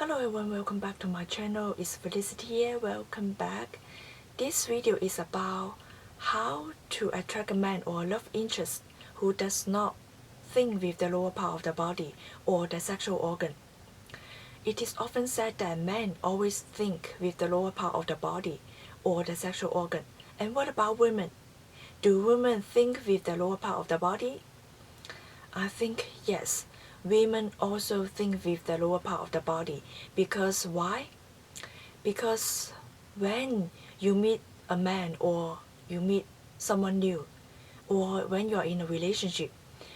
Hello everyone, welcome back to my channel. It's Felicity here. Welcome back. This video is about how to attract a man or love interest who does not think with the lower part of the body or the sexual organ. It is often said that men always think with the lower part of the body or the sexual organ. And what about women? Do women think with the lower part of the body? I think yes. Women also think with the lower part of the body. Because why? Because when you meet a man or you meet someone new, or when you are in a relationship,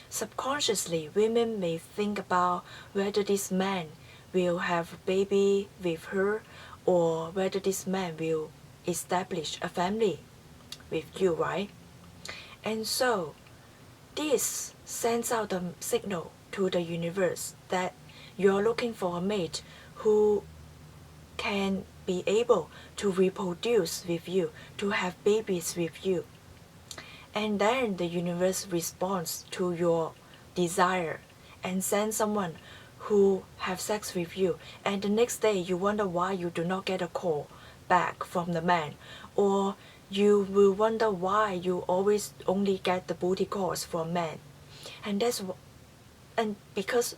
subconsciously women may think about whether this man will have a baby with her or whether this man will establish a family with you, right? And so this sends out a signal to the universe that you're looking for a mate who can be able to reproduce with you, to have babies with you. And then the universe responds to your desire and sends someone who have sex with you. And the next day you wonder why you do not get a call back from the man, or you will wonder why you always only get the booty calls from men. And because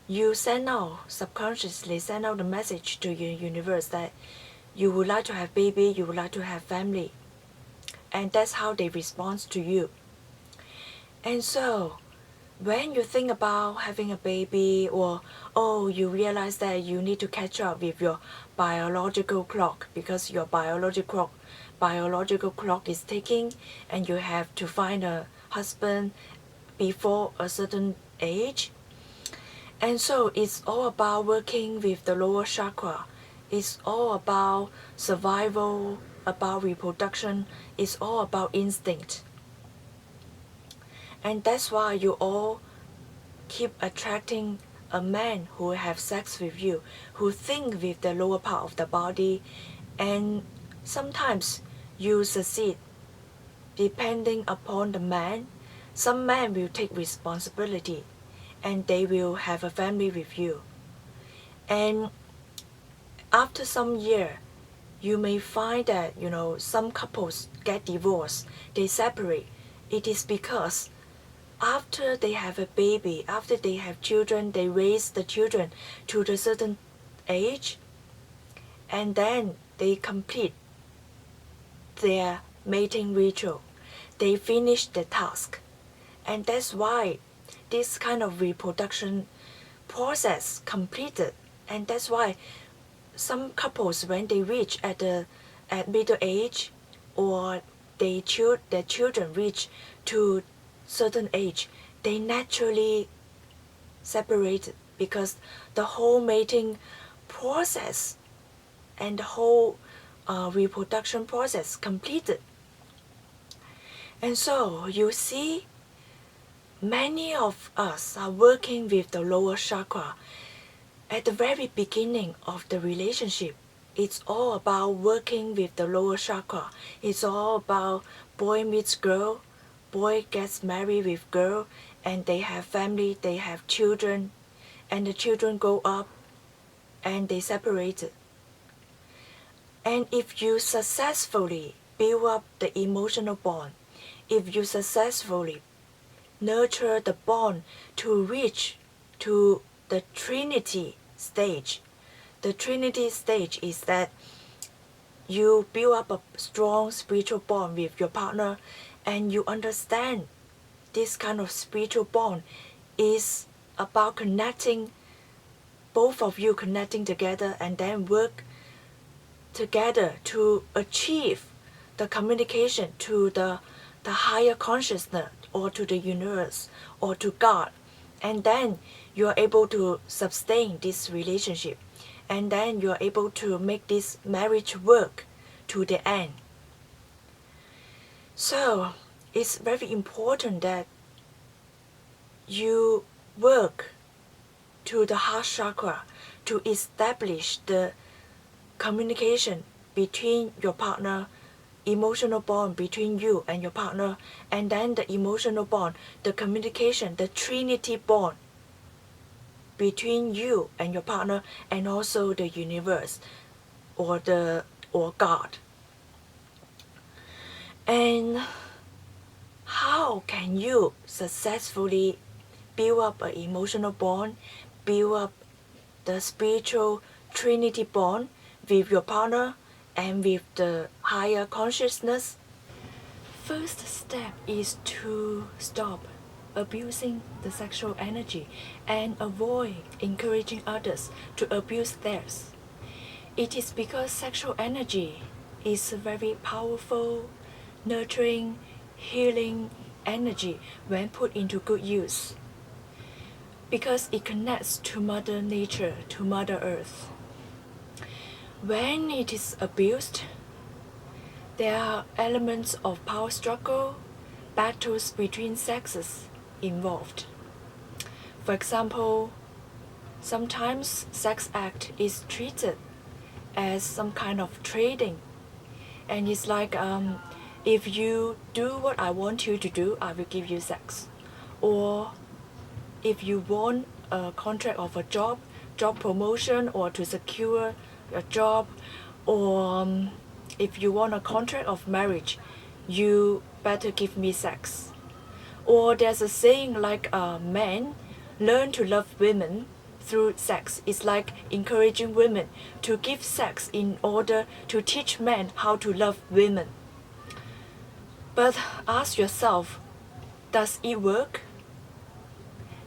you subconsciously send out the message to your universe that you would like to have baby, you would like to have family. And that's how they respond to you. And so when you think about having a baby, or you realize that you need to catch up with your biological clock because your biological clock is ticking and you have to find a husband before a certain age. And so it's all about working with the lower chakra. It's all about survival, about reproduction. It's all about instinct. And that's why you all keep attracting a man who have sex with you, who think with the lower part of the body. And sometimes you succeed depending upon the man. Some men will take responsibility and they will have a family with you. And after some year, you may find that, some couples get divorced, they separate. It is because after they have a baby, after they have children, they raise the children to a certain age, and then they complete their mating ritual. They finish the task. And that's why this kind of reproduction process completed. And that's why some couples, when they reach at middle age, or their children reach to certain age, they naturally separate because the whole mating process and the whole reproduction process completed. And so you see, many of us are working with the lower chakra. At the very beginning of the relationship, it's all about working with the lower chakra. It's all about boy meets girl, boy gets married with girl, and they have family, they have children, and the children grow up and they separate. And if you successfully build up the emotional bond, if you successfully nurture the bond to reach to the trinity stage. The trinity stage is that you build up a strong spiritual bond with your partner, and you understand this kind of spiritual bond is about connecting, both of you connecting together, and then work together to achieve the communication to the higher consciousness, or to the universe, or to God. And then you are able to sustain this relationship, and then you are able to make this marriage work to the end. So it's very important that you work to the heart chakra to establish the communication between your partner, emotional bond between you and your partner, and then the emotional bond, the communication, the trinity bond. between you and your partner, and also the universe or God. And how can you successfully build up an emotional bond, build up the spiritual trinity bond with your partner and with the higher consciousness? First step is to stop abusing the sexual energy and avoid encouraging others to abuse theirs. It is because sexual energy is a very powerful, nurturing, healing energy when put into good use, because it connects to Mother Nature, to Mother Earth. When it is abused, there are elements of power struggle, battles between sexes involved. For example, sometimes sex act is treated as some kind of trading, and it's like, if you do what I want you to do, I will give you sex. Or if you want a contract of a job promotion, or to secure a job, or if you want a contract of marriage, you better give me sex. Or there's a saying like, men learn to love women through sex. It's like encouraging women to give sex in order to teach men how to love women. But ask yourself, does it work?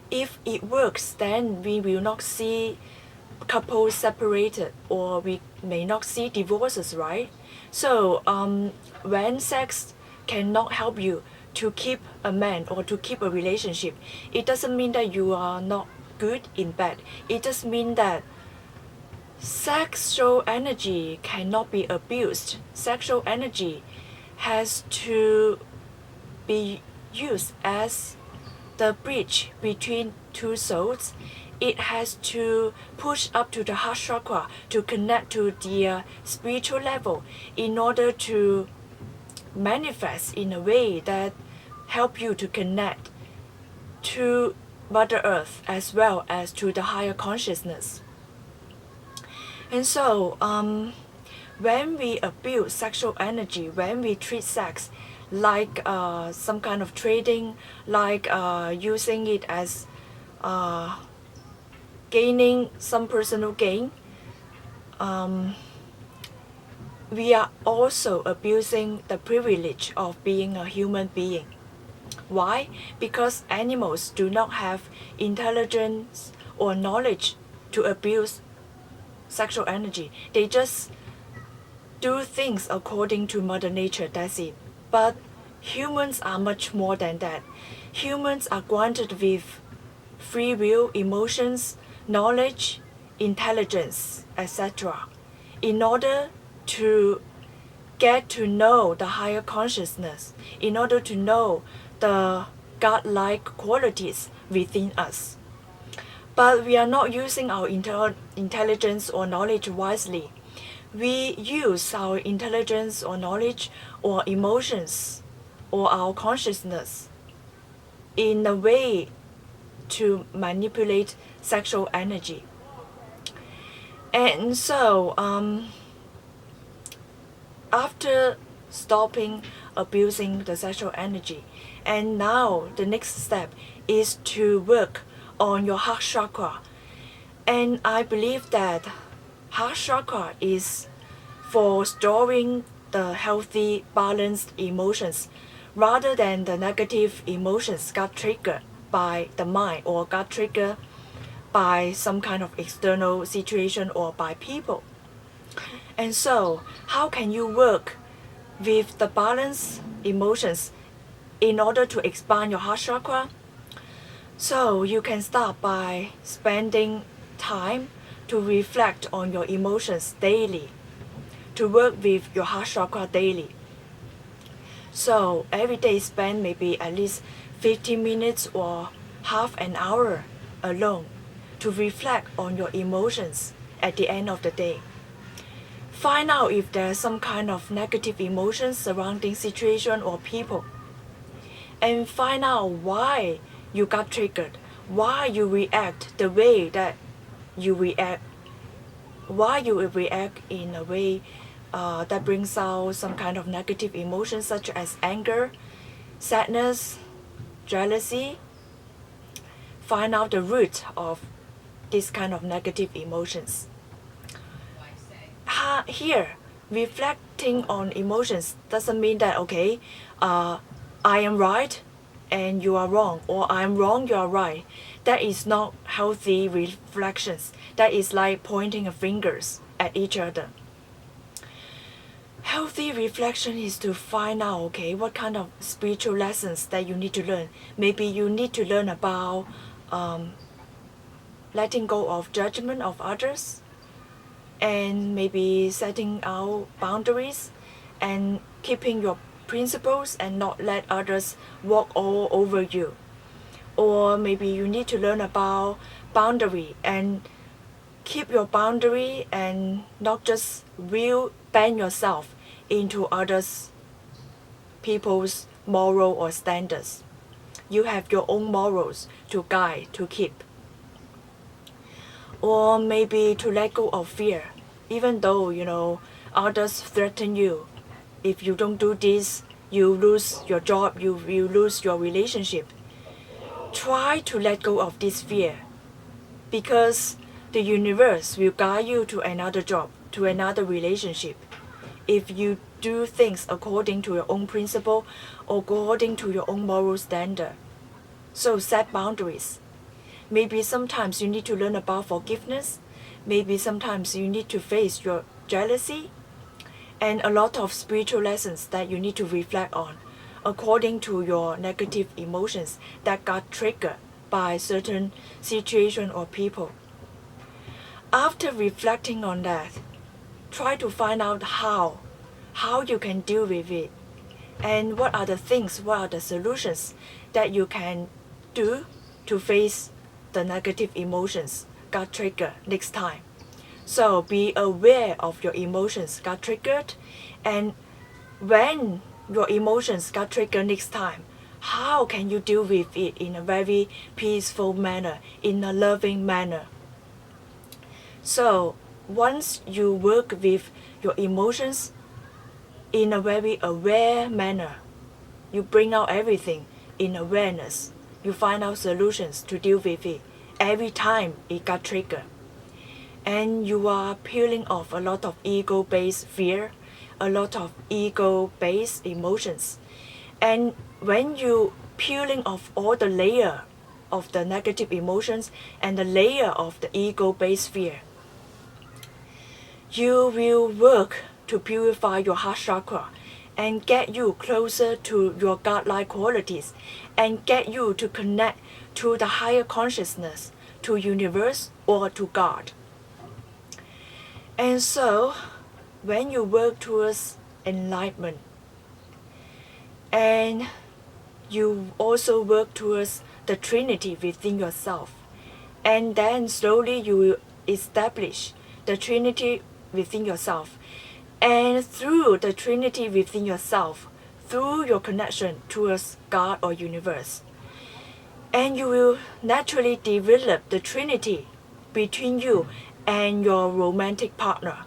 If it works, then we will not see couples separated, or we may not see divorces, right? So when sex cannot help you to keep a man or to keep a relationship, it doesn't mean that you are not good in bed. It just means that sexual energy cannot be abused. Sexual energy has to be used as the bridge between two souls. It has to push up to the heart chakra to connect to the spiritual level in order to manifest in a way that help you to connect to Mother Earth as well as to the higher consciousness. And so when we abuse sexual energy, when we treat sex like some kind of trading, like using it as gaining some personal gain, we are also abusing the privilege of being a human being. Why? Because animals do not have intelligence or knowledge to abuse sexual energy. They just do things according to Mother Nature, that's it. But humans are much more than that. Humans are granted with free will, emotions, knowledge, intelligence, etc. in order to get to know the higher consciousness, in order to know the godlike qualities within us. But we are not using our intelligence or knowledge wisely. We use our intelligence or knowledge or emotions or our consciousness in a way to manipulate sexual energy. And so after stopping abusing the sexual energy, and now the next step is to work on your heart chakra. And I believe that heart chakra is for storing the healthy, balanced emotions, rather than the negative emotions got triggered by the mind or got triggered by some kind of external situation or by people. And so, how can you work with the balanced emotions in order to expand your heart chakra? So you can start by spending time to reflect on your emotions daily, to work with your heart chakra daily. So every day spend maybe at least 15 minutes or half an hour alone to reflect on your emotions at the end of the day. Find out if there's some kind of negative emotions surrounding situation or people, and find out why you got triggered, why you react the way that you react, why you will react in a way that brings out some kind of negative emotions such as anger, sadness, jealousy. Find out the root of this kind of negative emotions. Here, reflecting on emotions doesn't mean that, okay, I am right and you are wrong, or I am wrong, you are right. That is not healthy reflections. That is like pointing fingers at each other. Healthy reflection is to find out, okay, what kind of spiritual lessons that you need to learn. Maybe you need to learn about letting go of judgment of others, and maybe setting out boundaries and keeping your principles and not let others walk all over you. Or maybe you need to learn about boundary and keep your boundary and not just will bend yourself into others people's moral or standards. You have your own morals to guide, to keep. Or maybe to let go of fear, even though others threaten you. If you don't do this, you lose your job, you will lose your relationship. Try to let go of this fear, because the universe will guide you to another job, to another relationship, if you do things according to your own principle or according to your own moral standard. So set boundaries. Maybe sometimes you need to learn about forgiveness. Maybe sometimes you need to face your jealousy, and a lot of spiritual lessons that you need to reflect on according to your negative emotions that got triggered by certain situation or people. After reflecting on that, try to find out how you can deal with it, and what are the things, what are the solutions that you can do to face the negative emotions got triggered next time. So be aware of your emotions got triggered, and when your emotions got triggered next time, how can you deal with it in a very peaceful manner, in a loving manner. So once you work with your emotions in a very aware manner, you bring out everything in awareness, you find out solutions to deal with it every time it got triggered. And you are peeling off a lot of ego-based fear, a lot of ego-based emotions. And when you peeling off all the layer of the negative emotions and the layer of the ego-based fear, you will work to purify your heart chakra and get you closer to your godlike qualities, and get you to connect to the higher consciousness, to universe or to God. And so when you work towards enlightenment, and you also work towards the trinity within yourself, and then slowly you will establish the trinity within yourself, and through the trinity within yourself, through your connection towards God or universe, and you will naturally develop the trinity between you and your romantic partner.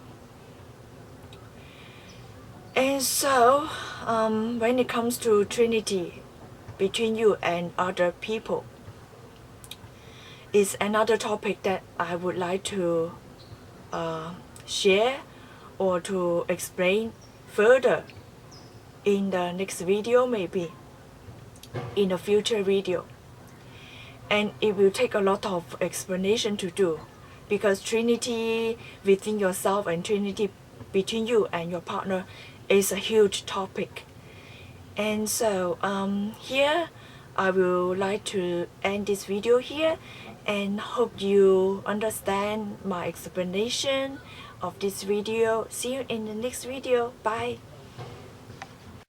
And so when it comes to trinity between you and other people, is another topic that I would like to share or to explain further in the next video, maybe in a future video. And it will take a lot of explanation to do, because trinity within yourself and trinity between you and your partner is a huge topic. And so here I would like to end this video here, and hope you understand my explanation of this video. See you in the next video. Bye.